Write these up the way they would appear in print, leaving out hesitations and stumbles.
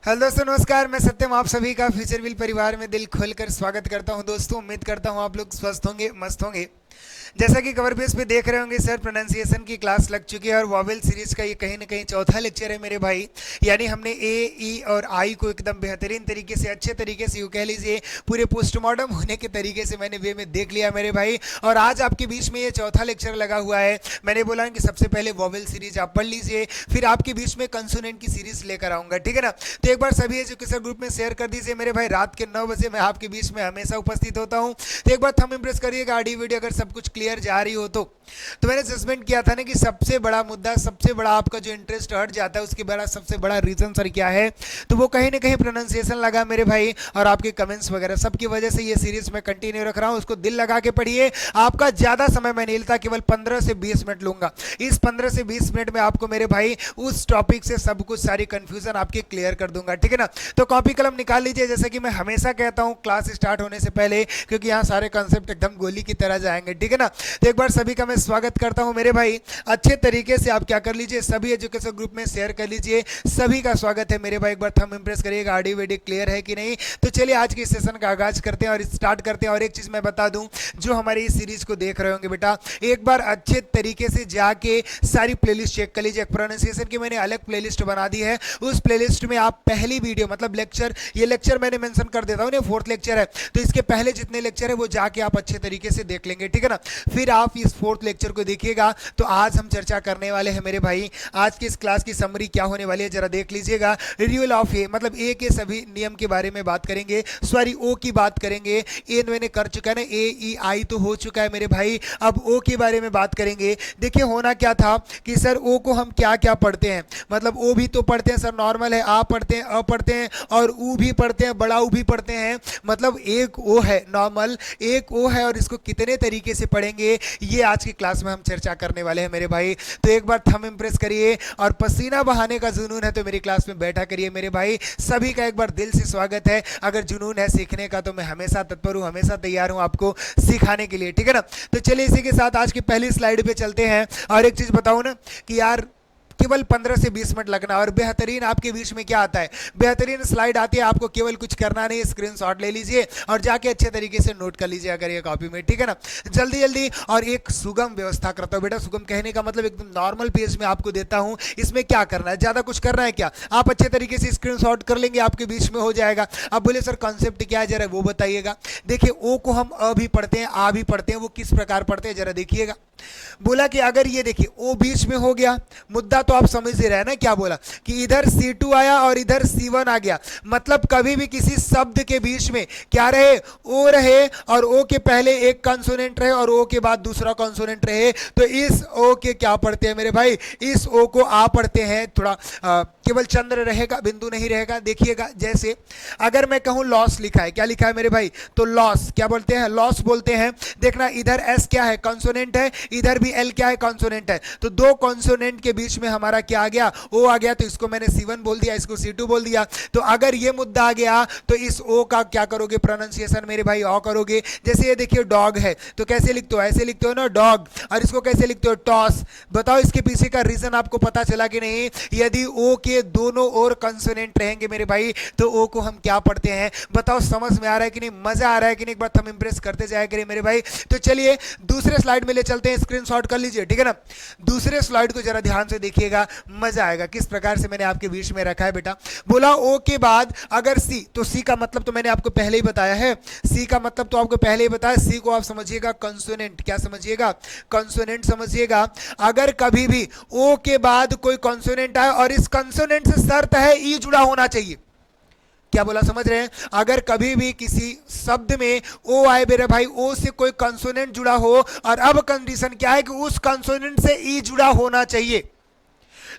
Hello दोस्तों, नमस्कार। मैं सत्यम आप सभी का फ्यूचर विल परिवार में दिल खोलकर स्वागत करता हूं। दोस्तों, उम्मीद करता हूं आप लोग स्वस्थ होंगे, मस्त होंगे। जैसा कि कवर पेज पे देख रहे होंगे सर, प्रोनाउंसिएशन की क्लास लग चुकी है और वॉवेल सीरीज का ये कहीं ना कहीं चौथा लेक्चर है मेरे भाई। यानी हमने ए, ई और आई को एकदम बेहतरीन तरीके से, अच्छे तरीके से, यूँ कह लीजिए पूरे पोस्टमार्टम होने के तरीके से मैंने वे में देख लिया मेरे भाई। और आज आपके बीच में ये चौथा लेक्चर लगा हुआ है। मैंने बोला कि सबसे पहले वॉवेल सीरीज आप पढ़ लीजिए, फिर आपके बीच में कंसोनेंट की सीरीज लेकर आऊंगा, ठीक है ना। तो एक बार सभी एजुकेशन ग्रुप में शेयर कर दीजिए मेरे भाई। रात के 9 बजे मैं आपके बीच में हमेशा उपस्थित होता हूँ। तो एक बार थंब इम्प्रेस करिएगा ऑडियो वीडियो अगर सब कुछ क्लियर जा रही हो तो मैंने जजमेंट किया था ना कि सबसे बड़ा मुद्दा, सबसे बड़ा आपका जो इंटरेस्ट हट जाता है उसके बड़ा सबसे बड़ा रीजन सर क्या है, तो वो कहीं ना कहीं प्रोनाउंसिएशन लगा मेरे भाई। और आपके कमेंट्स वगैरह सबकी वजह से ये सीरीज में कंटिन्यू रख रहा हूं। उसको दिल लगा के पढ़िए। आपका ज्यादा समय मैं नहीं लेता, केवल 15 से 20 मिनट लूंगा। इस 15 से 20 मिनट में आपको मेरे भाई उस टॉपिक से सब कुछ, सारी कंफ्यूजन आपकी क्लियर कर दूंगा, ठीक है ना। तो कॉपी कलम निकाल लीजिए, जैसे कि मैं हमेशा कहता हूं क्लास स्टार्ट होने से पहले, क्योंकि यहाँ सारे कंसेप्ट एकदम गोली की तरह जाएंगे, ठीक है ना। तो एक बार सभी का मैं स्वागत करता हूं मेरे भाई। अच्छे तरीके से आप क्या कर लीजिए, सभी एजुकेशन ग्रुप में शेयर कर लीजिए। सभी का स्वागत है मेरे भाई। एक बार थंब इंप्रेस करिएगा ऑडियो वीडियो क्लियर है कि नहीं। तो चलिए आज के सेशन का आगाज करते हैं और स्टार्ट करते हैं। और एक चीज मैं बता दूं, जो हमारी इस सीरीज को देख रहे होंगे बेटा, एक बार अच्छे तरीके से जाके सारी प्लेलिस्ट चेक कर लीजिए। प्रोनाउंसिएशन की मैंने अलग प्लेलिस्ट बना दी है। उस प्लेलिस्ट में आप पहली वीडियो मतलब लेक्चर, ये लेक्चर मैंने मेंशन कर देता हूं, 4th लेक्चर है, तो इसके पहले जितने लेक्चर है वो जाके आप अच्छे तरीके से देख लेंगे, ठीक है ना। फिर आप इस 4th लेक्चर को देखिएगा। तो आज हम चर्चा करने वाले हैं मेरे भाई, आज की इस क्लास की समरी क्या होने वाली है जरा देख लीजिएगा। रिड्यूल ऑफ ए, मतलब ए के सभी नियम के बारे में बात करेंगे, सॉरी ओ की बात करेंगे। ए मैंने कर चुका है ना, ए ई आई तो हो चुका है मेरे भाई। अब ओ के बारे में बात करेंगे। देखिए होना क्या था कि सर ओ को हम क्या क्या पढ़ते हैं, मतलब ओ भी तो पढ़ते हैं सर, नॉर्मल है, आ पढ़ते हैं, अ पढ़ते हैं, और ऊ भी पढ़ते हैं, बड़ा ऊ भी पढ़ते हैं। मतलब एक ओ है नॉर्मल, एक ओ है, और इसको कितने तरीके से पढ़ेंगे ये आज की क्लास में हम चर्चा करने वाले हैं मेरे भाई। तो एक बार थंब इंप्रेस करिए, और पसीना बहाने का जुनून है तो मेरी क्लास में बैठा करिए मेरे भाई। सभी का एक बार दिल से स्वागत है। अगर जुनून है सीखने का तो मैं हमेशा तत्पर हूं, हमेशा तैयार हूं आपको सिखाने के लिए, ठीक है ना। तो चलिए इसी के साथ आज की पहली स्लाइड पे चलते हैं। और एक चीज बताऊं ना कि यार केवल 15 से 20 मिनट लगना, और बेहतरीन आपके बीच में क्या आता है, बेहतरीन स्लाइड आती है। आपको केवल कुछ करना नहीं, स्क्रीनशॉट ले लीजिए और जाके अच्छे तरीके से नोट कर लीजिए अगर ये कॉपी में, ठीक है ना। जल्दी जल्दी, और एक सुगम व्यवस्था करता हूँ बेटा। सुगम कहने का मतलब एकदम नॉर्मल पेज में आपको देता हूँ। इसमें क्या करना है, ज्यादा कुछ करना है क्या, आप अच्छे तरीके से स्क्रीनशॉट कर लेंगे, आपके बीच में हो जाएगा। अब बोले सर कॉन्सेप्ट क्या है, जरा वो बताइएगा। देखिए ओ को हम अ भी पढ़ते हैं, आ भी पढ़ते हैं, वो किस प्रकार पढ़ते हैं जरा देखिएगा। बोला कि अगर ये देखिए ओ बीच में हो गया, मुद्दा तो आप समझ ही रहे हैं ना, क्या बोला कि इधर C2 आया और इधर C1 आ गया, मतलब कभी भी किसी शब्द के बीच में क्या रहे, ओ रहे, और ओ के पहले एक कंसोनेंट रहे और ओ के बाद दूसरा कंसोनेंट रहे, तो इस ओ के क्या पढ़ते हैं मेरे भाई, इस ओ को आ पढ़ते हैं। थोड़ा केवल चंद्र रहेगा, बिंदु नहीं रहेगा। देखिएगा, जैसे अगर मैं कहूं लॉस लिखा है, क्या लिखा है मेरे भाई, तो लॉस क्या बोलते हैं, लॉस बोलते हैं। देखना इधर एस क्या है, कंसोनेंट है, इधर भी एल क्या है, कंसोनेंट है। तो दो कंसोनेंट के बीच में हमारा क्या आ गया, ओ आ गया, तो इसको मैंने C1 बोल दिया, इसको C2 बोल दिया। तो अगर ये मुद्दा आ गया तो इस ओ का क्या करोगे, प्रोनाउंसिएशन मेरे भाई ओ करोगे। जैसे ये देखिए डॉग है, तो कैसे लिखते हो, ऐसे लिखते हो ना डॉग, और इसको कैसे लिखते हो, टॉस। बताओ इसके पीछे का रीजन आपको पता चला कि नहीं। यदि ओ के दोनों ओर कंसोनेंट रहेंगे मेरे भाई तो ओ को हम क्या पढ़ते हैं, बताओ समझ में आ रहा है कि नहीं, मजा आ रहा है कि नहीं, एक बार हम इंप्रेस करते जाए करिए मेरे भाई। तो चलिए दूसरे स्लाइड में ले चलते हैं, स्क्रीनशॉट कर लीजिए, ठीक है ना। दूसरे स्लाइड को जरा ध्यान से देखिएगा, मजा आएगा किस प्रकार से मैंने आपके बीच में रखा है बेटा। बोला ओ के बाद अगर सी, तो सी का मतलब तो मैंने आपको पहले ही बताया है, सी का मतलब तो आपको पहले ही बताया। सी को आप समझिएगा कंसोनेंट, क्या समझिएगा, कंसोनेंट समझिएगा। अगर कभी भी ओ के बाद कोई कंसोनेंट आए और इस कंसोनेंट से शर्त है ई जुड़ा होना चाहिए, क्या बोला समझ रहे हैं। अगर कभी भी किसी शब्द में ओ आए मेरे भाई, ओ से कोई कंसोनेंट जुड़ा हो, और अब कंडीशन क्या है कि उस कंसोनेंट से ई जुड़ा होना चाहिए,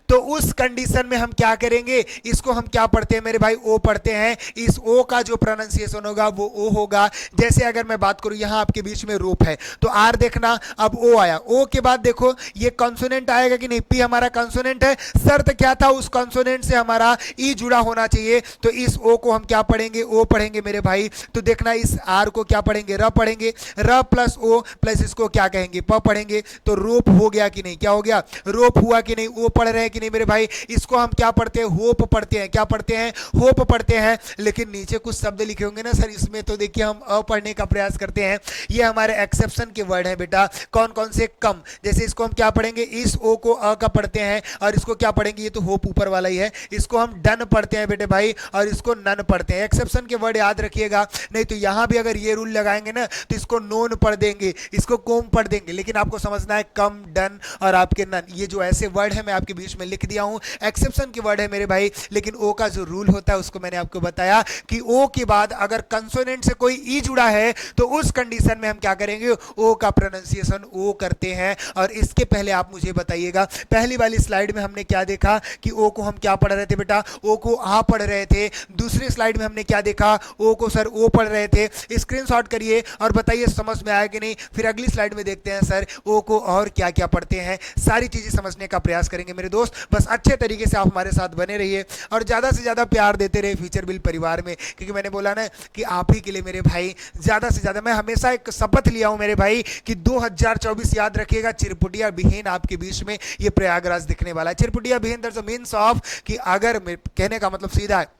तो उस कंडीशन में हम क्या करेंगे, इसको हम क्या पढ़ते हैं मेरे भाई, ओ पढ़ते हैं। इस ओ का जो प्रोनाउंसिएशन होगा वो ओ होगा। जैसे अगर मैं बात करूं यहां आपके बीच में रूप है, तो आर देखना, अब ओ आया, ओ के बाद देखो ये कंसोनेंट आएगा कि नहीं, पी हमारा कंसोनेंट है, शर्त क्या था, उस कंसोनेंट से हमारा ई जुड़ा होना चाहिए। तो इस ओ को हम क्या पढ़ेंगे, ओ पढ़ेंगे मेरे भाई। तो देखना इस आर को क्या पढ़ेंगे, र पढ़ेंगे, र प्लस ओ प्लस इसको क्या कहेंगे, प पढ़ेंगे। तो रोप हो गया कि नहीं, क्या हो गया, रोप हुआ कि नहीं, ओ पढ़ रहे हैं कि नहीं मेरे भाई, इसको हम क्या पढ़ते हैं, होप पढ़ते हैं। क्या पढ़ते हैं, होप पढ़ते हैं। लेकिन नीचे कुछ शब्द लिखे होंगे ना सर, इसमें तो देखिए हम अ पढ़ने का प्रयास करते हैं। ये हमारे एक्सेप्शन के वर्ड हैं बेटा। कौन कौन से, कम, जैसे इसको हम क्या पढ़ेंगे, इस ओ को अ का पढ़ते हैं, और इसको क्या पढ़ेंगे, ये तो होप ऊपर वाला ही है, इसको हम डन पढ़ते हैं बेटे भाई, और इसको नन पढ़ते हैं। एक्सेप्शन के वर्ड याद रखिएगा, नहीं तो यहां भी अगर ये रूल लगाएंगे ना तो इसको नोन पढ़ देंगे, इसको कोम पढ़ देंगे। लेकिन आपको समझना है कम, डन और आपके नन, ये जो ऐसे वर्ड है मैं आपके बीच में लिख दिया हूं, एक्सेप्शन के वर्ड है मेरे भाई। लेकिन ओ का जो रूल होता है उसको मैंने आपको बताया कि ओ के बाद अगर कंसोनेंट से कोई ई जुड़ा है तो उस कंडीशन में हम क्या करेंगे, ओ का प्रोनाउंसिएशन ओ करते हैं। और इसके पहले आप मुझे बताइएगा, पहली वाली स्लाइड में हमने क्या देखा कि ओ को हम क्या पढ़ रहे थे बेटा, ओ को आ पढ़ रहे थे। दूसरी स्लाइड में हमने क्या देखा, ओ को सर ओ पढ़ रहे थे। स्क्रीनशॉट करिए और बताइए समझ में आया कि नहीं। फिर अगली स्लाइड में देखते हैं सर ओ को और क्या क्या पढ़ते हैं। सारी चीजें समझने का प्रयास करेंगे मेरे दोस्त। बस अच्छे तरीके से आप हमारे साथ बने रहिए और ज्यादा से ज्यादा प्यार देते रहे फ्यूचर बिल परिवार में, क्योंकि मैंने बोला ना कि आप ही के लिए मेरे भाई ज्यादा से ज्यादा, मैं हमेशा एक शपथ लिया हूं मेरे भाई कि 2024 याद रखिएगा, चिरपुटिया बिहीन आपके बीच में ये प्रयागराज दिखने वाला है। चिरपुटिया बिहीन दैट्स द मीन्स ऑफ कि अगर, कहने का मतलब सीधा है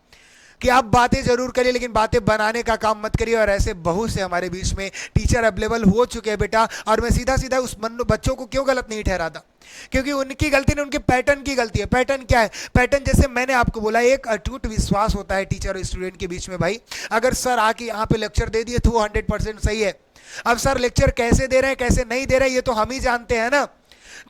कि आप बातें जरूर करिए लेकिन बातें बनाने का काम मत करिए। और ऐसे बहुत से हमारे बीच में टीचर अवेलेबल हो चुके हैं बेटा, और मैं सीधा सीधा उस बच्चों को क्यों गलत नहीं ठहराता, क्योंकि उनकी गलती नहीं, उनके पैटर्न की गलती है। पैटर्न क्या है, पैटर्न जैसे मैंने आपको बोला, एक अटूट विश्वास होता है टीचर और स्टूडेंट के बीच में भाई। अगर सर आके यहाँ पे लेक्चर दे दिए तो वो 100% सही है। अब सर लेक्चर कैसे दे रहे हैं कैसे नहीं दे रहे हैं ये तो हम ही जानते हैं ना।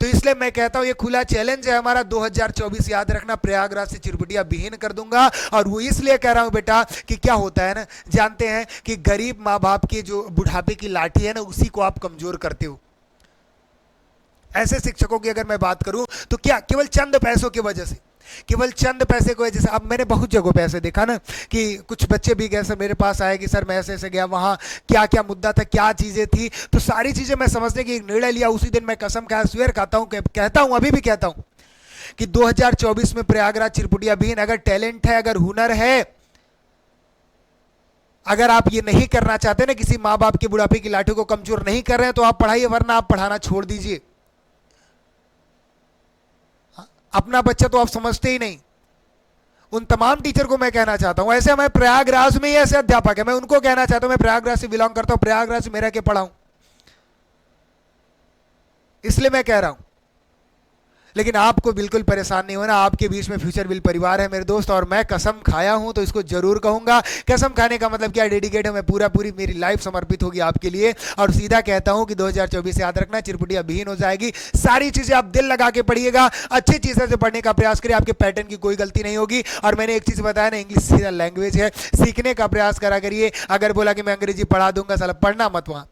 तो इसलिए मैं कहता हूं ये खुला चैलेंज है हमारा 2024, याद रखना, प्रयागराज से चिरपुटिया बिहीन कर दूंगा। और वो इसलिए कह रहा हूं बेटा कि क्या होता है ना, जानते हैं कि गरीब माँ बाप की जो बुढ़ापे की लाठी है ना, उसी को आप कमजोर करते हो। ऐसे शिक्षकों की अगर मैं बात करूं तो क्या केवल चंद पैसों की वजह से, केवल चंद पैसे को, जैसे अब मैंने बहुत जगहों पे ऐसे देखा ना कि कुछ बच्चे भी गए सर मेरे पास आए कि सर मैं ऐसे ऐसे गया, वहाँ क्या क्या मुद्दा था, क्या चीज़ें थी, तो सारी चीज़ें मैं समझने की एक निर्णय लिया। उसी दिन मैं कसम खाया, स्वेर खाता हूँ, कहता हूँ, अभी भी कहता हूँ कि 2024 में प्रयागराज चिरपुटिया बिहीन, अगर टैलेंट है, अगर हुनर है, अगर आप ये नहीं करना चाहते ना, किसी माँ बाप की बुढ़ापे की लाठी को कमजोर नहीं कर रहे हैं तो आप पढ़ाइए, वरना आप पढ़ाना छोड़ दीजिए। अपना बच्चा तो आप समझते ही नहीं। उन तमाम टीचर को मैं कहना चाहता हूं, ऐसे मैं प्रयागराज में ही ऐसे अध्यापक है, मैं उनको कहना चाहता हूं, मैं प्रयागराज से बिलोंग करता हूं, प्रयागराज से मेरा के पढ़ाऊं, इसलिए मैं कह रहा हूं। लेकिन आपको बिल्कुल परेशान नहीं होना, आपके बीच में फ्यूचर बिल परिवार है मेरे दोस्त, और मैं कसम खाया हूं तो इसको जरूर कहूंगा। कसम खाने का मतलब क्या, डेडिकेट है, मैं पूरा पूरी मेरी लाइफ समर्पित होगी आपके लिए। और सीधा कहता हूं कि 2024 याद रखना, चिरपुटिया बिहीन हो जाएगी। सारी चीजें आप दिल लगा के पढ़िएगा, अच्छी चीजें से पढ़ने का प्रयास करिए, आपके पैटर्न की कोई गलती नहीं होगी। और मैंने एक चीज बताया ना, इंग्लिश सीधा लैंग्वेज है, सीखने का प्रयास करा करिए। अगर बोला कि मैं अंग्रेजी पढ़ा दूंगा, साला पढ़ना मत वहां।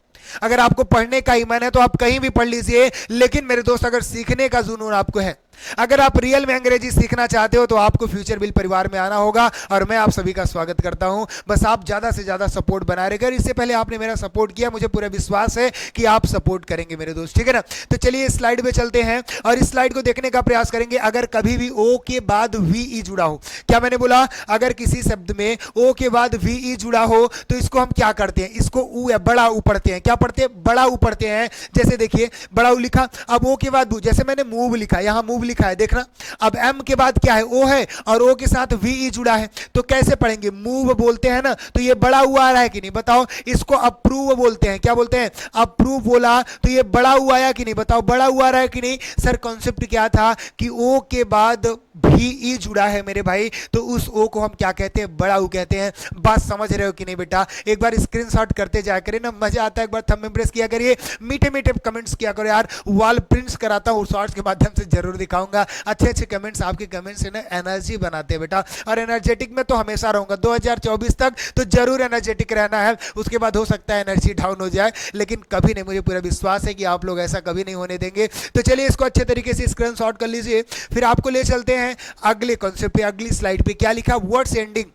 अगर आपको पढ़ने का ईमान है तो आप कहीं भी पढ़ लीजिए, लेकिन मेरे दोस्त अगर सीखने का जुनून आपको है, अगर आप रियल में अंग्रेजी सीखना चाहते हो तो आपको फ्यूचर बिल परिवार में आना होगा। और मैं आप सभी का स्वागत करता हूं। बस आप ज्यादा से ज्यादा सपोर्ट बनाए रखिए। इससे पहले आपने मेरा सपोर्ट किया, मुझे पूरा विश्वास है कि आप सपोर्ट करेंगे मेरे दोस्त, ठीक है ना। तो चलिए इस स्लाइड पे चलते हैं और इस स्लाइड को देखने का प्रयास करेंगे। अगर कभी भी ओ के बाद वी ई जुड़ा हो, क्या मैंने बोला, अगर किसी शब्द में ओ के बाद वी ई जुड़ा हो तो इसको हम क्या करते हैं, इसको ऊ या बड़ा ऊ पढ़ते हैं। क्या पढ़ते हैं, बड़ा ऊ पढ़ते हैं। जैसे देखिए बड़ा ऊ लिखा, अब ओ के बाद जैसे मैंने मूव लिखा, यहां मूव लिखा है, देखना। अब एम के बाद क्या है, ओ है, और ओ के साथ वी ई जुड़ा है, तो कैसे पढ़ेंगे, मूव बोलते हैं ना, तो ये बड़ा हुआ आ रहा है कि नहीं, बताओ। इसको अप्रूव बोलते हैं, क्या बोलते हैं, अप्रूव बोला, तो ये बड़ा हुआ आया कि नहीं, बताओ, बड़ा हुआ आ रहा है कि नहीं। सर कॉन्सेप्ट क्या था कि ओ के बाद भी ई जुड़ा है मेरे भाई, तो उस ओ को हम क्या कहते हैं, बड़ा ऊ कहते हैं। बात समझ रहे हो कि नहीं बेटा, एक बार स्क्रीनशॉट करते जाया करिए ना, मजा आता है। एक बार थंब इम्प्रेस किया करिए, मीठे मीठे कमेंट्स किया करो यार। वॉल प्रिंट्स कराता हूँ, शॉर्ट्स के माध्यम से जरूर दिखाऊंगा। अच्छे अच्छे कमेंट्स, आपके कमेंट्स से ना एनर्जी बनाते हैं बेटा, और एनर्जेटिक में तो हमेशा रहूंगा 2024 तक, तो जरूर एनर्जेटिक रहना है। उसके बाद हो सकता है एनर्जी डाउन हो जाए, लेकिन कभी नहीं, मुझे पूरा विश्वास है कि आप लोग ऐसा कभी नहीं होने देंगे। तो चलिए इसको अच्छे तरीके से स्क्रीनशॉट कर लीजिए, फिर आपको ले चलते हैं अगले कॉन्सेप्ट पे। अगली स्लाइड पे क्या लिखा, वर्ड्स एंडिंग,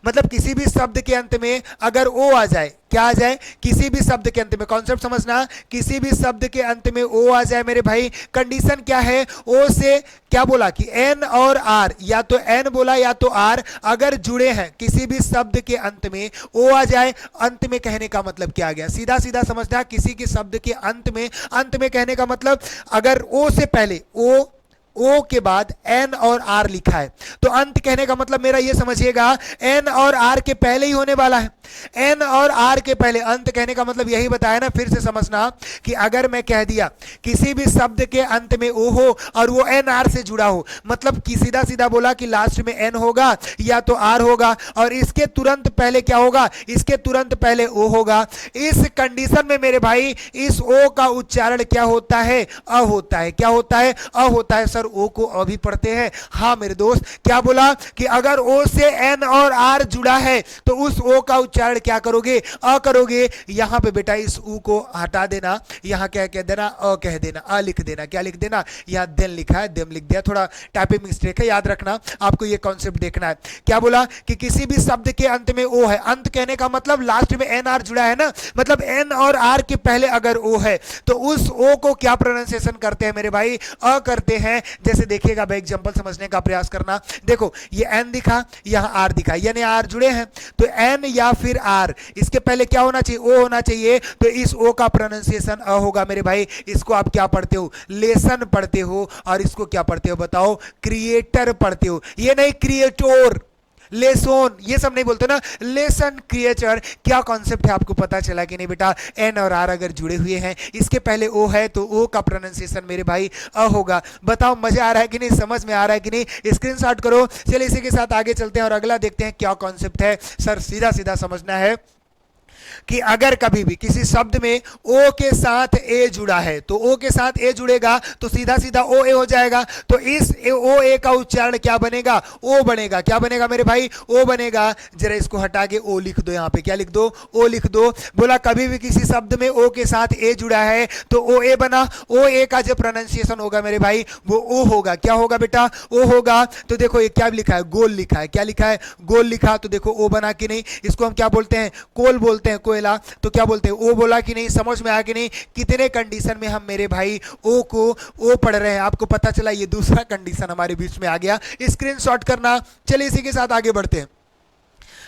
मतलब किसी भी शब्द के अंत में अगर ओ आ जाए, क्या आ जाए, किसी भी शब्द के अंत में, कॉन्सेप्ट समझना, किसी भी शब्द के अंत में ओ आ जाए मेरे भाई, कंडीशन क्या है, ओ से क्या बोला कि एन और आर, या तो एन बोला या तो आर अगर जुड़े हैं, किसी भी शब्द के अंत में ओ आ जाए। अंत में कहने का मतलब क्या आ गया, सीधा सीधा समझना, किसी के शब्द के अंत में कहने का मतलब अगर ओ से पहले, ओ ओ के बाद एन और आर लिखा है, तो अंत कहने का मतलब मेरा ये समझिएगा एन और आर के पहले ही होने वाला है। एन और आर के पहले, अंत कहने का मतलब यही बताया ना, फिर से समझना कि अगर मैं कह दिया किसी भी शब्द के अंत में ओ हो और वो एन आर से जुड़ा हो, मतलब कि सीधा सीधा बोला कि लास्ट में एन होगा या तो आर होगा और इसके तुरंत पहले क्या होगा, इसके तुरंत पहले ओ होगा। इस कंडीशन में मेरे भाई इस ओ का उच्चारण क्या होता है, अ होता है। क्या होता है, अ होता है। सर ओ को अभी पढ़ते हैं, हाँ मेरे दोस्त, क्या बोला कि अगर ओ से एन और आर जुड़ा है तो उस ओ का उच्चारण क्या करोगे, अ करोगे। यहां पे बेटा इस ऊ को हटा देना, यहां क्या कह देना, अ कह देना, अ लिख देना। क्या लिख देना, यहां देन लिखा है, देम लिख दिया, थोड़ा टाइपिंग मिस्टेक है, याद रखना, आपको ये कॉन्सेप्ट देखना है। क्या बोला कि किसी भी शब्द के अंत में ओ है, अंत कहने का मतलब लास्ट में एन आर जुड़ा है ना, मतलब एन और आर के पहले अगर ओ है तो उस ओ को क्या प्रोनाउंसिएशन करते हैं मेरे भाई, अ करते हैं। जैसे देखिएगा भाई, एग्जांपल समझने का प्रयास करना। देखो ये एन दिखा, यहां आर दिखा, यानी आर जुड़े हैं, तो एन या फिर आर, इसके पहले क्या होना चाहिए, ओ होना चाहिए, तो इस ओ का प्रोनाउंसिएशन अ होगा मेरे भाई। इसको आप क्या पढ़ते हो, लेसन पढ़ते हो, और इसको क्या पढ़ते हो बताओ, क्रिएटर पढ़ते हो। ये नहीं क्रिएटोर, लेसोन, ये सब नहीं बोलते ना, लेसन, क्रिएचर। क्या कॉन्सेप्ट है आपको पता चला कि नहीं बेटा, एन और आर अगर जुड़े हुए हैं, इसके पहले ओ है तो ओ का प्रोनाउंसिएशन मेरे भाई अ होगा। बताओ मजा आ रहा है कि नहीं, समझ में आ रहा है कि नहीं, स्क्रीनशॉट करो। चलिए इसी के साथ आगे चलते हैं और अगला देखते हैं क्या कॉन्सेप्ट है। सर सीधा सीधा समझना है कि अगर कभी भी किसी शब्द में ओ के साथ ए जुड़ा है, तो ओ के साथ ए जुड़ेगा तो सीधा सीधा ओ ए हो जाएगा, तो इस ओ ए का उच्चारण क्या बनेगा, ओ बनेगा। क्या बनेगा मेरे भाई, ओ बनेगा। जरा इसको हटा के ओ लिख दो, यहां पे क्या लिख दो, ओ लिख दो। बोला कभी भी किसी शब्द में ओ के साथ ए जुड़ा है तो ओ ए बना, ओ ए का जो प्रोनाउंसिएशन होगा मेरे भाई वो ओ होगा। क्या होगा बेटा, ओ होगा। तो देखो ये क्या लिखा है, गोल लिखा है। क्या लिखा है, गोल लिखा, तो देखो ओ बना कि नहीं। इसको हम क्या बोलते हैं, कोल बोलते हैं, कोयला। तो क्या बोलते हैं, ओ बोला कि नहीं, समझ में आया कि नहीं, कितने कंडीशन में हम मेरे भाई ओ को ओ पढ़ रहे हैं, आपको पता चला। ये दूसरा कंडीशन हमारे बीच में आ गया, स्क्रीनशॉट करना। चलिए इसी के साथ आगे बढ़ते हैं।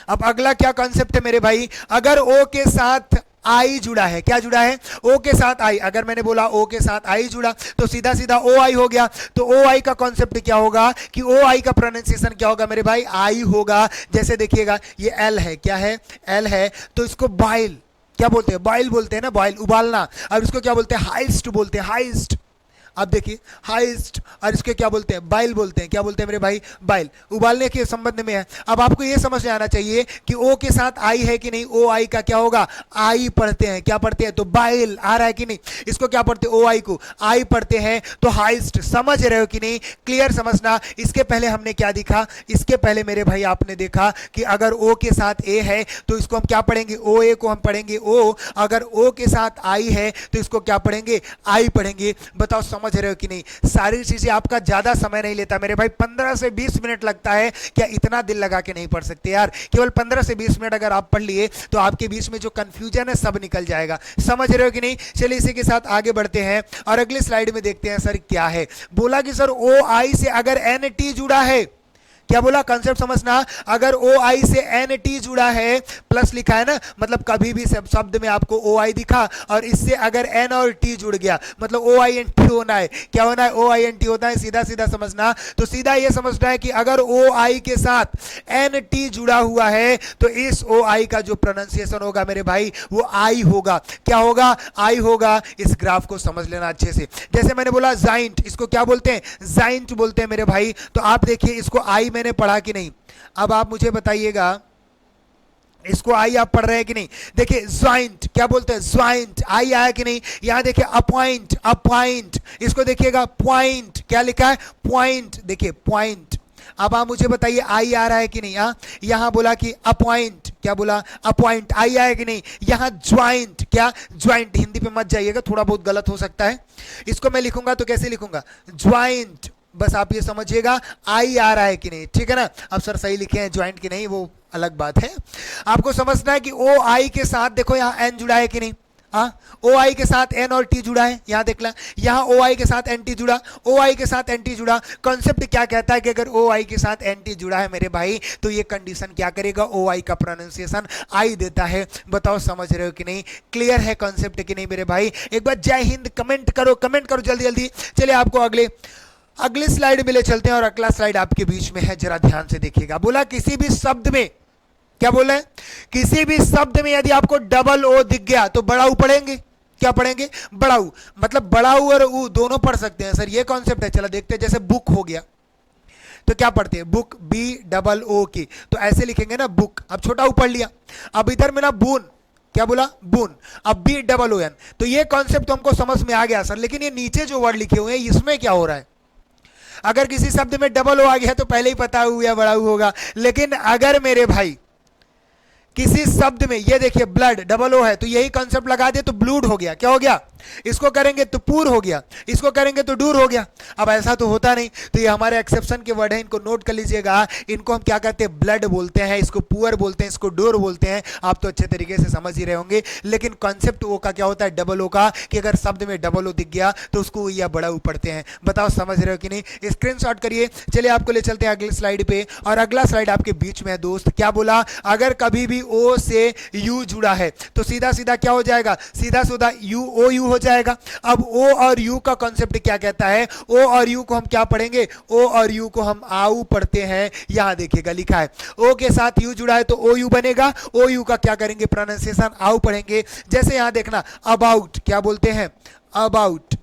अब अगला क्या कॉन्सेप्ट है मेरे भाई, अगर ओ के साथ आई जुड़ा है, क्या जुड़ा है, ओ के साथ आई। अगर मैंने बोला ओ के साथ आई जुड़ा तो सीधा सीधा ओ आई हो गया। तो ओ आई का कॉन्सेप्ट क्या होगा कि ओ आई का प्रोनाउंसिएशन क्या होगा मेरे भाई, आई होगा। जैसे देखिएगा ये एल है, क्या है, एल है, तो इसको बाइल क्या बोलते हैं, बॉइल बोलते हैं ना, बॉइल उबालना। और इसको क्या बोलते हैं, हाइस्ट बोलते हैं, हाइस्ट। अब देखिए हाइस्ट, और इसके क्या बोलते हैं, बाइल बोलते हैं। क्या बोलते हैं मेरे भाई, बाइल, उबालने के संबंध में है। अब आपको यह समझ में आना चाहिए कि ओ के साथ आई है कि नहीं, ओ आई का क्या होगा, आई पढ़ते हैं। क्या पढ़ते हैं, तो बाइल आ रहा है कि नहीं, इसको क्या पढ़ते हैं, ओ आई को आई पढ़ते हैं। तो हाइस्ट, समझ रहे हो कि नहीं, क्लियर समझना। इसके पहले हमने क्या देखा, इसके पहले मेरे भाई आपने देखा कि अगर ओ के साथ ए है तो इसको हम क्या पढ़ेंगे, ओ ए को हम पढ़ेंगे ओ। अगर ओ के साथ आई है तो इसको क्या पढ़ेंगे, आई पढ़ेंगे। बताओ समझ रहे हो कि नहीं, सारी चीजें आपका ज्यादा समय नहीं लेता मेरे भाई, 15 से 20 मिनट लगता है। क्या इतना दिल लगा के नहीं पढ़ सकते यार, केवल 15 से 20 मिनट अगर आप पढ़ लिए तो आपके बीच में जो कंफ्यूजन है सब निकल जाएगा। समझ रहे हो कि नहीं। चलिए इसी के साथ आगे बढ़ते हैं और अगली स्लाइड में देखते हैं सर क्या है। बोला कि सर ओ आई से अगर एन टी जुड़ा है, क्या बोला, कंसेप्ट समझना। अगर ओ आई से एन टी जुड़ा है, प्लस लिखा है ना, मतलब कभी भी शब्द में आपको ओ आई दिखा और इससे अगर एन और टी जुड़ गया मतलब ओ आई एन टी होना है। क्या होना है, ओ आई एन टी होता है, सीधा सीधा समझना। तो सीधा ये समझना है कि अगर ओ आई के साथ एन टी जुड़ा हुआ है तो इस ओ आई का जो प्रोनाउंसिएशन होगा मेरे भाई वो आई होगा। क्या होगा, आई होगा। इस ग्राफ को समझ लेना अच्छे से। जैसे मैंने बोला जाइंट, इसको क्या बोलते हैं, जाइंट बोलते हैं मेरे भाई। तो आप देखिए इसको आई मैंने पढ़ा कि नहीं, अब आप मुझे बताइएगा इसको आई आप पढ़ रहे हैं कि नहीं। देखिए ज्वाइंट, क्या बोलते हैं, ज्वाइंट, आई आया कि नहीं। यहां देखिए अपॉइंट, अपॉइंट, इसको देखिएगा पॉइंट, क्या लिखा है, पॉइंट, देखिए पॉइंट। अब आप मुझे बताइए आई आ रहा है कि नहीं। यहां बोला कि अपॉइंट, क्या बोला, अपॉइंट, आई आया कि नहीं। यहां ज्वाइंट, क्या, ज्वाइंट, हिंदी पे मत जाइएगा, थोड़ा बहुत गलत हो सकता है। इसको मैं लिखूंगा तो कैसे लिखूंगा, ज्वाइंट, बस आप ये समझिएगा आई आ रहा है कि नहीं, ठीक है ना। अब सर सही लिखे हैं ज्वाइंट की नहीं, वो अलग बात है। आपको समझना है कि ओ आई के साथ देखो यहां एन जुड़ा है कि नहीं। ओ आई के साथ एन और टी जुड़ा है, यहां देख ला, यहां ओ आई के साथ एन टी जुड़ा, ओ आई के साथ एन टी जुड़ा। कॉन्सेप्ट क्या कहता है कि अगर ओ आई के साथ एन टी जुड़ा है मेरे भाई तो ये कंडीशन क्या करेगा, ओ आई का प्रोनाउंसिएशन आई देता है। बताओ समझ रहे हो कि नहीं, क्लियर है कॉन्सेप्ट कि नहीं मेरे भाई। एक बार जय हिंद कमेंट करो, कमेंट करो जल्दी जल्दी। चलिए आपको अगले अगली स्लाइड में ले चलते हैं और अगला स्लाइड आपके बीच में है, जरा ध्यान से देखिएगा। बोला किसी भी शब्द में, क्या बोला है, किसी भी शब्द में यदि आपको डबल ओ दिख गया तो बड़ा ऊ पढ़ेंगे। क्या पढ़ेंगे? बड़ा ऊ। मतलब बड़ा ऊ और ऊ दोनों पढ़ सकते हैं सर, ये कॉन्सेप्ट है। चलो देखते हैं, जैसे बुक हो गया तो क्या पढ़ते हैं? बुक, बी डबल ओ की, तो ऐसे लिखेंगे ना बुक। अब छोटा ऊ पढ़ लिया। अब इधर में ना बून, क्या बोला? बून। अब बी डबल ओ एन, तो ये कॉन्सेप्ट तो हमको समझ में आ गया सर, लेकिन ये नीचे जो वर्ड लिखे हुए हैं इसमें क्या हो रहा है? अगर किसी शब्द में डबल ओ आ गया तो पहले ही पता हुआ बड़ा ऊ होगा, लेकिन अगर मेरे भाई किसी शब्द में, ये देखिए ब्लड डबल ओ है, तो यही कॉन्सेप्ट लगा दे तो ब्लूड हो गया। क्या हो गया? इसको करेंगे तो पूर हो गया, इसको करेंगे तो डूर हो गया। अब ऐसा तो होता नहीं, तो ये हमारे एक्सेप्शन के वर्ड हैं, इनको नोट कर लीजिएगा। इनको हम क्या कहते हैं? ब्लड बोलते हैं, इसको पुअर बोलते हैं, इसको डोर बोलते हैं। आप तो अच्छे तरीके से समझ ही रहे होंगे। लेकिन कॉन्सेप्ट ओ का क्या होता है? डबल ओ का, कि अगर शब्द में डबल ओ दिख गया तो उसको या बड़ा ऊ पढ़ते हैं। बताओ समझ रहे हो कि नहीं? स्क्रीनशॉट करिए। चलिए आपको ले चलते हैं अगली स्लाइड पे, और अगला स्लाइड आपके बीच में है दोस्त। क्या बोला? अगर कभी भी ओ से यू जुड़ा है तो सीधा सीधा क्या हो जाएगा? सीधा सीधा यू ओ यू हो जाएगा। अब ओ और यू का कॉन्सेप्ट क्या कहता है? ओ और यू को हम क्या पढ़ेंगे? ओ और यू को हम आऊ पढ़ते हैं। यहां देखिएगा लिखा है ओ के साथ यू जुड़ा है तो ओ यू बनेगा। ओ यू का क्या करेंगे? प्रोनाउंसिएशन आऊ पढ़ेंगे। जैसे यहां देखना अबाउट, क्या बोलते हैं? अबाउट।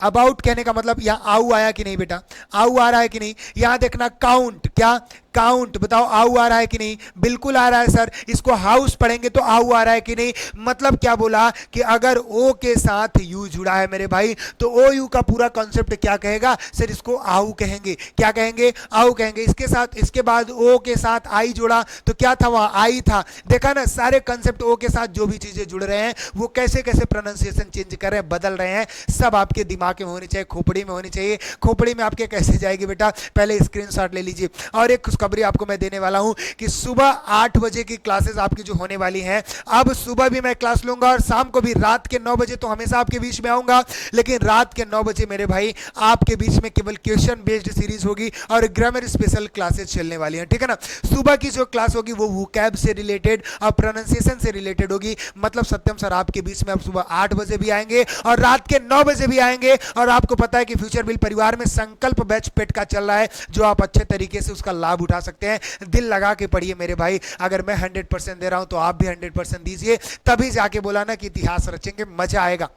अबाउट कहने का मतलब यहां आऊ आया कि नहीं बेटा? आऊ आ रहा है कि नहीं? यहां देखना काउंट, क्या? काउंट। बताओ आऊ आ रहा है कि नहीं? बिल्कुल आ रहा है सर। इसको हाउस पढ़ेंगे तो आऊ आ रहा है कि नहीं? मतलब क्या बोला कि अगर ओ के साथ यू जुड़ा है मेरे भाई तो ओ यू का पूरा कॉन्सेप्ट क्या कहेगा? सर इसको आऊ कहेंगे। क्या कहेंगे? आऊ कहेंगे। इसके साथ, इसके बाद ओ के साथ आई जुड़ा तो क्या था? वहां आई था। देखा ना, सारे कॉन्सेप्ट ओ के साथ जो भी चीजें जुड़ रहे हैं वो कैसे कैसे प्रोनाउंसिएशन चेंज कर रहे हैं, बदल रहे हैं, सब आपके दिमाग में होनी चाहिए, खोपड़ी में होनी चाहिए। खोपड़ी में आपके कैसे जाएगी बेटा? पहले स्क्रीनशॉट ले लीजिए। और एक खुशखबरी आपको मैं देने वाला हूं कि सुबह 8 बजे की क्लासेस आपकी जो होने वाली हैं, अब सुबह भी मैं क्लास लूंगा और शाम को भी रात के 9 बजे तो हमेशा आपके बीच में आऊंगा। लेकिन रात के 9 बजे मेरे भाई आपके बीच में केवल क्वेश्चन बेस्ड सीरीज होगी और ग्रामर स्पेशल क्लासेस चलने वाली हैं, ठीक है ना। सुबह की जो क्लास होगी वो वोकैब से रिलेटेड और प्रोनाउंसिएशन से रिलेटेड होगी। मतलब सत्यम सर आपके बीच में अब सुबह 8 बजे भी आएंगे और रात के 9 बजे भी आएंगे। और आपको पता है कि फ्यूचर बिल परिवार में संकल्प बैच पेट का चल रहा है, जो आप अच्छे तरीके से उसका लाभ उठा सकते हैं। दिल लगा के पढ़िए मेरे भाई। अगर मैं 100% दे रहा हूं तो आप भी 100% दीजिए, तभी जाके बोला ना कि इतिहास रचेंगे, मजा आएगा।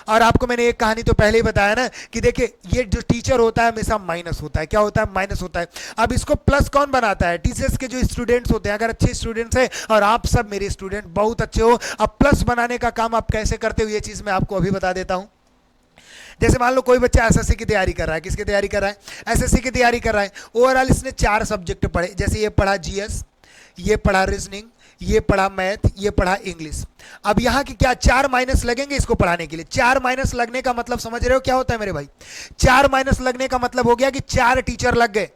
और आपको मैंने एक कहानी तो पहले ही बताया ना कि देखिए ये जो टीचर होता है हमेशा माइनस होता है। क्या होता है? माइनस होता है। अब इसको प्लस कौन बनाता है? टीचर्स के जो स्टूडेंट्स होते हैं। अगर अच्छे स्टूडेंट्स हैं और आप सब मेरे स्टूडेंट बहुत अच्छे हो, अब प्लस बनाने का काम आप कैसे करते हो ये चीज मैं आपको अभी बता देता हूं। जैसे मान लो कोई बच्चा एसएससी की तैयारी कर रहा है। किसकी तैयारी कर रहा है? एसएससी की तैयारी कर रहा है। ओवरऑल इसने 4 सब्जेक्ट पढ़े। जैसे ये पढ़ा जीएस, ये पढ़ा रीजनिंग, ये पढ़ा मैथ, ये पढ़ा इंग्लिश। अब यहां की क्या 4 माइनस लगेंगे इसको पढ़ाने के लिए? 4 माइनस लगने का मतलब समझ रहे हो क्या होता है मेरे भाई? 4 माइनस लगने का मतलब हो गया कि 4 टीचर लग गए।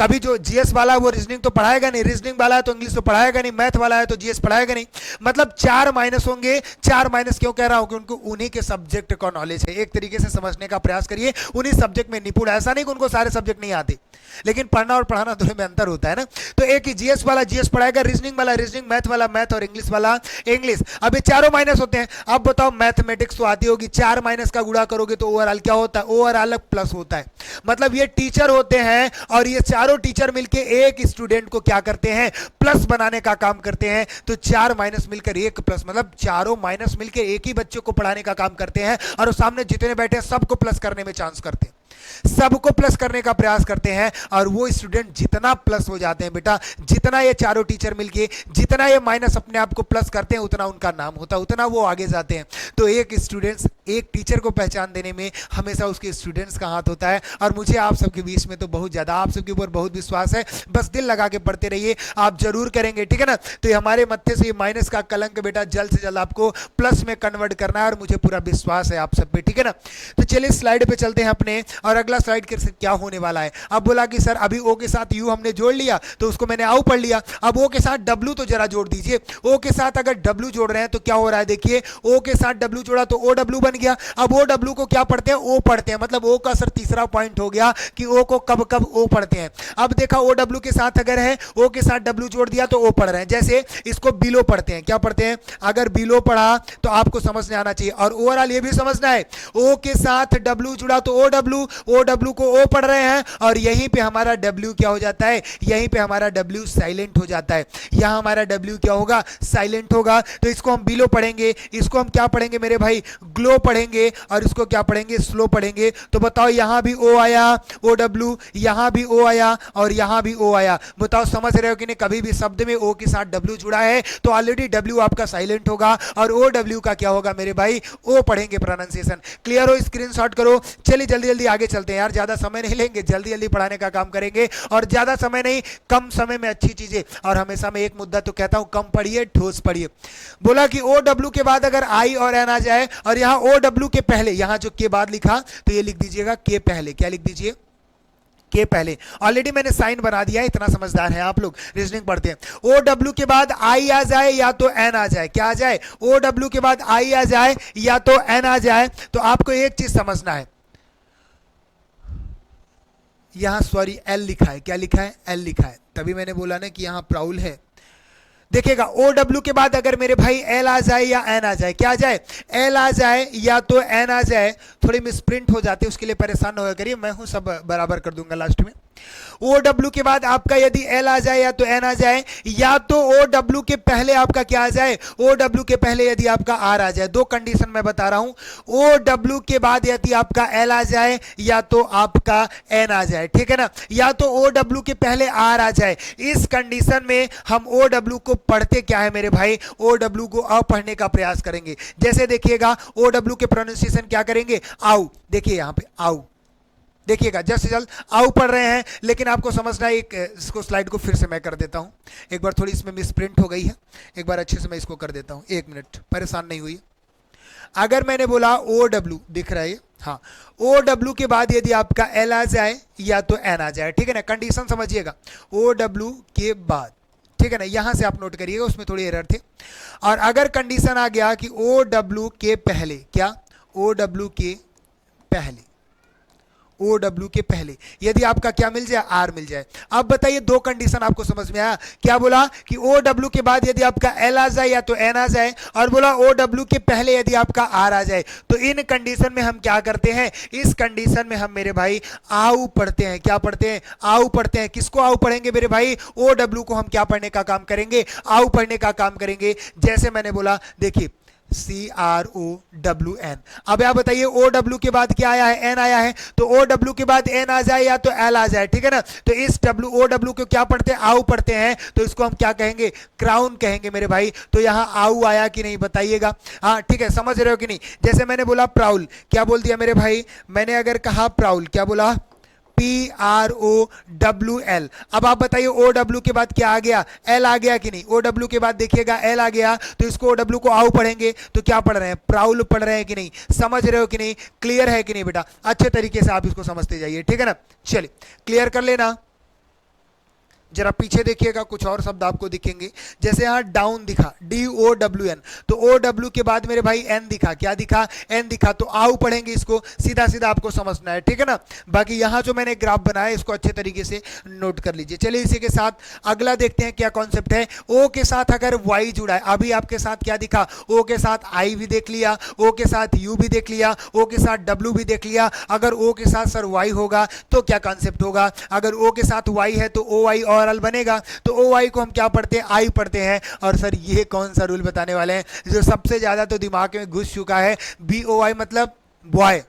कभी जो जीएस वाला है वो रीजनिंग तो पढ़ाएगा नहीं, रीजनिंग वाला है तो इंग्लिश तो पढ़ाएगा नहीं, मैथ वाला है तो जीएस पढ़ाएगा नहीं। मतलब 4 माइनस होंगे। 4 माइनस क्यों कह रहा हूं? कि उनको उन्हीं के सब्जेक्ट का नॉलेज है। एक तरीके से समझने का प्रयास करिए, उन्हीं सब्जेक्ट में निपुण। ऐसा नहीं कि उनको सारे सब्जेक्ट नहीं आते, लेकिन पढ़ना और पढ़ाना दोनों में अंतर होता है ना। तो एक ही जीएस वाला जीएस पढ़ाएगा, रीजनिंग वाला रीजनिंग, मैथ वाला मैथ और इंग्लिश वाला इंग्लिश। अब ये चारों माइनस होते हैं। अब बताओ मैथमेटिक्स तो आती होगी, 4 माइनस का गुणा करोगे तो ओवरऑल क्या होता है? ओवरऑल प्लस होता है। मतलब ये टीचर होते हैं और ये चारों टीचर मिलकर एक स्टूडेंट को क्या करते हैं? प्लस बनाने का काम करते हैं। तो 4 माइनस मिलकर 1 प्लस, मतलब चारों माइनस मिलकर एक ही बच्चे को पढ़ाने का काम करते हैं और सामने जितने बैठे हैं सबको प्लस करने में चांस करते हैं, सबको प्लस करने का प्रयास करते हैं। और वो स्टूडेंट जितना प्लस हो जाते हैं बेटा, जितना ये चारों टीचर मिलके जितना ये माइनस अपने आप को प्लस करते हैं, उतना उनका नाम होता है, उतना वो आगे जाते हैं। तो एक स्टूडेंट्स, एक टीचर को पहचान देने में हमेशा उसके स्टूडेंट्स का हाथ होता है। और मुझे आप सबके बीच में तो बहुत ज्यादा आप सबके ऊपर बहुत विश्वास है। बस दिल लगा के पढ़ते रहिए, आप जरूर करेंगे, ठीक है ना। तो ये हमारे मत्थे से ये माइनस का कलंक बेटा जल्द से जल्द आपको प्लस में कन्वर्ट करना है और मुझे पूरा विश्वास है आप सब पे, ठीक है ना। तो चलिए स्लाइड पे चलते हैं अपने, और अगला स्लाइड क्या होने वाला है। अब बोला कि सर अभी ओ के साथ यू हमने जोड़ लिया तो उसको मैंने आउ पढ़ लिया। अब ओ के साथ डब्ल्यू तो जरा जोड़ दीजिए। ओ के साथ अगर डब्ल्यू जोड़ रहे हैं तो क्या हो रहा है? देखिए ओ के साथ डब्ल्यू जोड़ा तो ओ डब्ल्यू बन गया। अब ओ डब्ल्यू को क्या पढ़ते हैं? ओ पढ़ते हैं। मतलब ओ का सर तीसरा पॉइंट हो गया कि ओ को कब कब ओ पढ़ते हैं। अब देखा ओ डब्ल्यू के साथ अगर है ओ के साथ डब्ल्यू जोड़ दिया तो ओ पढ़ रहे हैं। जैसे इसको बिलो पढ़ते हैं। क्या पढ़ते हैं? अगर बिलो पढ़ा तो आपको समझ में आना चाहिए। और ओवरऑल ये भी समझना है, ओ के साथ डब्ल्यू जुड़ा तो ओ डब्ल्यू, ओ डब्ल्यू को ओ पढ़ रहे हैं और यहीं पे हमारा डब्ल्यू क्या हो जाता है, यहीं पे हमारा डब्ल्यू साइलेंट हो जाता है, यहां हमारा डब्ल्यू क्या होगा, साइलेंट होगा। तो इसको हम बिलो पढ़ेंगे, इसको हम क्या पढ़ेंगे मेरे भाई, ग्लो पढ़ेंगे, और इसको क्या पढ़ेंगे, स्लो पढ़ेंगे। तो बताओ यहां भी ओ आया ओ डब्ल्यू, यहां भी ओ आया और यहां भी ओ आया। बताओ समझ रहे हो कि नहीं, कभी भी शब्द में ओ के साथ डब्ल्यू जुड़ा है तो ऑलरेडी डब्ल्यू आपका साइलेंट होगा और ओ डब्ल्यू का क्या होगा मेरे भाई, ओ पढ़ेंगे प्रोनाउंसिएशन। क्लियर हो, स्क्रीनशॉट करो। चलिए जल्दी जल्दी आगे चलते हैं यार, ज्यादा समय नहीं लेंगे, जल्दी जल्दी पढ़ाने का काम करेंगे और ज्यादा समय नहीं, कम समय में अच्छी चीजें। और हमेशा मैं एक मुद्दा तो कहता हूं, कम पढ़िए ठोस पढ़िए। बोला कि ओ डब्ल्यू के बाद अगर आई और एन आ जाए और यहां ओ डब्ल्यू के पहले, यहां जो के बाद लिखा तो ये लिख दीजिएगा के पहले, क्या लिख दीजिए, के पहले। ऑलरेडी मैंने साइन बना दिया है, इतना समझदार है आप लोग, रीजनिंग पढ़ते हैं। ओ डब्ल्यू के बाद आई आ जाए या तो एन आ जाए, क्या आ जाए, ओ डब्ल्यू के बाद आई आ जाए या तो एन आ जाए। तो आपको एक चीज समझना है, यहां सॉरी एल लिखा है, क्या लिखा है, एल लिखा है, तभी मैंने बोला ना कि यहां प्राउल है। देखिएगा ओ डब्ल्यू के बाद अगर मेरे भाई एल आ जाए या एन आ जाए, क्या आ जाए, एल आ जाए या तो एन आ जाए, थोड़ी मिसप्रिंट हो जाती है, उसके लिए परेशान न हो करिए, मैं हूं, सब बराबर कर दूंगा लास्ट में। ओ डब्ल्यू के बाद आपका यदि एल आ जाए या तो एन आ जाए, या तो ओ डब्ल्यू के पहले आपका क्या आ जाए, ओ डब्ल्यू के पहले यदि आपका आर आ जाए। दो कंडीशन मैं बता रहा हूं, ओ डब्ल्यू के बाद यदि आपका एल आ जाए या तो आपका एन आ जाए, ठीक है ना, या तो ओ डब्ल्यू के पहले आर आ जाए। इस कंडीशन में हम ओ डब्ल्यू को पढ़ते क्या है मेरे भाई, ओ डब्ल्यू को अब पढ़ने का प्रयास करेंगे। जैसे देखिएगा ओ डब्ल्यू के प्रोनाउंसिएशन क्या करेंगे, आउ, देखिए यहां पे आउ, देखिएगा जल्द से जल्द आउ पढ़ रहे हैं, लेकिन आपको समझना है, एक इसको स्लाइड को फिर से मैं कर देता हूं, एक बार थोड़ी इसमें मिसप्रिंट हो गई है, एक बार अच्छे से मैं इसको कर देता हूं, एक मिनट, परेशान नहीं हुई। अगर मैंने बोला ओ डब्ल्यू, दिख रहा है, हाँ, ओ डब्ल्यू के बाद यदि आपका एल आ जाए या तो एन आ जाए, ठीक है ना, कंडीशन समझिएगा, ओ डब्ल्यू के बाद, ठीक है ना, यहां से आप नोट करिएगा, उसमें थोड़ी एरर थे। और अगर कंडीशन आ गया कि ओ डब्ल्यू के पहले, क्या, ओ डब्ल्यू के पहले, ओ डब्ल्यू के पहले यदि आपका क्या मिल जाए, आर मिल जाए। अब बताइए दो कंडीशन आपको समझ में आया, क्या बोला कि ओ डब्ल्यू के बाद यदि आपका एल आ जाए या तो एन आ जाए, और बोला ओ डब्ल्यू के पहले यदि आपका आर आ जाए। तो इन कंडीशन में हम क्या करते हैं, इस कंडीशन में हम मेरे भाई आउ पढ़ते हैं, क्या पढ़ते हैं, आउ पढ़ते हैं। किसको आउ पढ़ेंगे मेरे भाई, ओ डब्ल्यू को हम क्या पढ़ने का काम करेंगे, आउ पढ़ने का काम करेंगे। जैसे मैंने बोला, देखिए CROWN। अब आप बताइए ओ डब्ल्यू के बाद क्या आया है, एन आया है, तो ओ डब्ल्यू के बाद एन आ जाए या तो एल आ जाए, ठीक है ना। तो इस ओ डब्ल्यू को क्या पढ़ते हैं, आउ पढ़ते हैं, तो इसको हम क्या कहेंगे, क्राउन कहेंगे मेरे भाई। तो यहां आउ आया कि नहीं बताइएगा, हाँ ठीक है, समझ रहे हो कि नहीं। जैसे मैंने बोला प्राउल, क्या बोल दिया मेरे भाई, मैंने अगर कहा प्राउल, क्या बोला, PROWL। अब आप बताइए ओ डब्ल्यू के बाद क्या आ गया, एल आ गया कि नहीं। ओ डब्ल्यू के बाद देखिएगा एल आ गया, तो इसको ओ डब्ल्यू को आउ पढ़ेंगे, तो क्या पढ़ रहे हैं, प्राउल पढ़ रहे हैं कि नहीं, समझ रहे हो कि नहीं, क्लियर है कि नहीं बेटा, अच्छे तरीके से आप इसको समझते जाइए, ठीक है ना। चलिए क्लियर कर लेना। जरा पीछे देखिएगा, कुछ और शब्द आपको दिखेंगे, जैसे यहां डाउन दिखा, DOWN, तो ओ डब्ल्यू के बाद मेरे भाई एन दिखा, क्या दिखा, एन दिखा, तो आउ पढ़ेंगे, इसको सीधा सीधा आपको समझना है, ठीक है ना। बाकी यहां जो मैंने ग्राफ बनाया इसको अच्छे तरीके से नोट कर लीजिए। चलिए इसी के साथ अगला देखते हैं क्या कॉन्सेप्ट है। ओ के साथ अगर वाई जुड़ा है, अभी आपके साथ क्या दिखा, ओ के साथ आई भी देख लिया, ओ के साथ यू भी देख लिया, ओ के साथ डब्ल्यू भी देख लिया। अगर ओ के साथ सर वाई होगा तो क्या कॉन्सेप्ट होगा, अगर ओ के साथ वाई है तो ओ वाई और एल बनेगा, तो ओ वाई को हम क्या पढ़ते हैं, आई पढ़ते हैं। और सर ये कौन सा रूल बताने वाले हैं जो सबसे ज्यादा तो दिमाग में घुस चुका है, BOY मतलब बॉय,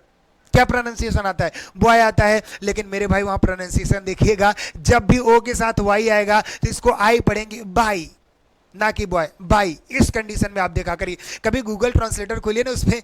क्या प्रोनाउंसिएशन आता है, बॉय आता है। लेकिन मेरे भाई वहां प्रोनाउंसिएशन देखिएगा, जब भी ओ के साथ वाई आएगा तो इसको आई पढ़ेंगे, बाई, ना कि बॉय, बाई। इस कंडीशन में आप देखा करिए, कभी गूगल ट्रांसलेटर खोलिए ना, उसमें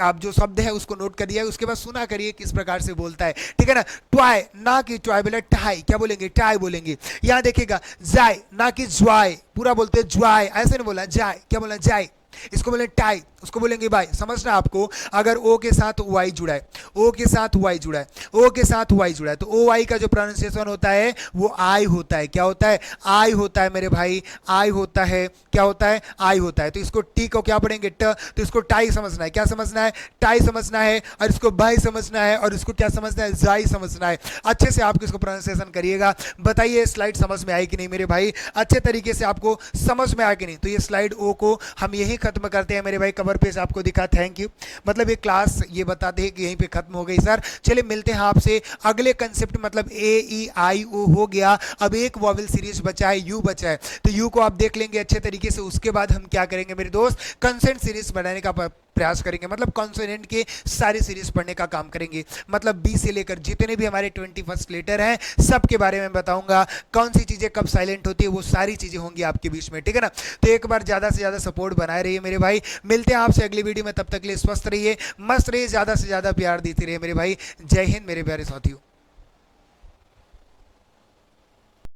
आप जो शब्द है उसको नोट करिए, उसके बाद सुना करिए किस प्रकार से बोलता है, ठीक है ना। ट्वाई, ना कि ट्वाई बोले टाई, क्या बोलेंगे, टाई बोलेंगे। यहां देखिएगा जाय, ना कि ज्वाय, पूरा बोलते हैं ज्वाय, ऐसे नहीं बोला जाय, क्या बोला जाय, इसको बोले टाई, उसको बोलेंगे बाई। समझना आपको, अगर ओ के साथ वाई जुड़ा है, ओ के साथ वाई जुड़ा है, ओ के साथ वाई जुड़ा है, तो ओ वाई का जो प्रोनाउंसिएशन होता है वो आई होता है, क्या होता है, आई होता है मेरे भाई, आई होता है, क्या होता है, आई होता है। तो इसको टी को क्या पढ़ेंगे, ट, तो इसको टाई समझना है, क्या समझना है, टाई समझना है, और इसको बाई समझना है, और इसको क्या समझना है, जाई समझना है। अच्छे से आप इसको प्रोनाउंसिएशन करिएगा। बताइए स्लाइड समझ में आई कि नहीं मेरे भाई, अच्छे तरीके से आपको समझ में आया कि नहीं। तो ये स्लाइड ओ को हम यही खत्म करते हैं मेरे भाई। कवर पेज आपको दिखा, थैंक यू। मतलब ये क्लास ये बताते हैं कि यहीं पे खत्म हो गई सर। चलिए मिलते हैं आपसे अगले कंसेप्ट, मतलब ए ई आई ओ हो गया, अब एक वॉवेल सीरीज बचा है, यू बचा है। तो यू को आप देख लेंगे अच्छे तरीके से। उसके बाद हम क्या करेंगे मेरे दोस्त, कंसेंट सीरीज बनाने का प्रयास करेंगे, मतलब कॉन्सोनेंट के सारी सीरीज पढ़ने का काम करेंगे। मतलब बी से लेकर जितने भी हमारे 21 लेटर हैं सब के बारे में बताऊंगा, कौन सी चीजें कब साइलेंट होती है, वो सारी चीजें होंगी आपके बीच में, ठीक है ना। तो एक बार ज्यादा से ज्यादा सपोर्ट बनाए रहिए मेरे भाई। मिलते हैं आपसे अगली वीडियो में, तब तक के लिए स्वस्थ रहिए, मस्त रहिए, ज्यादा से ज्यादा प्यार देते रहिए मेरे भाई। जय हिंद मेरे प्यारे साथियों।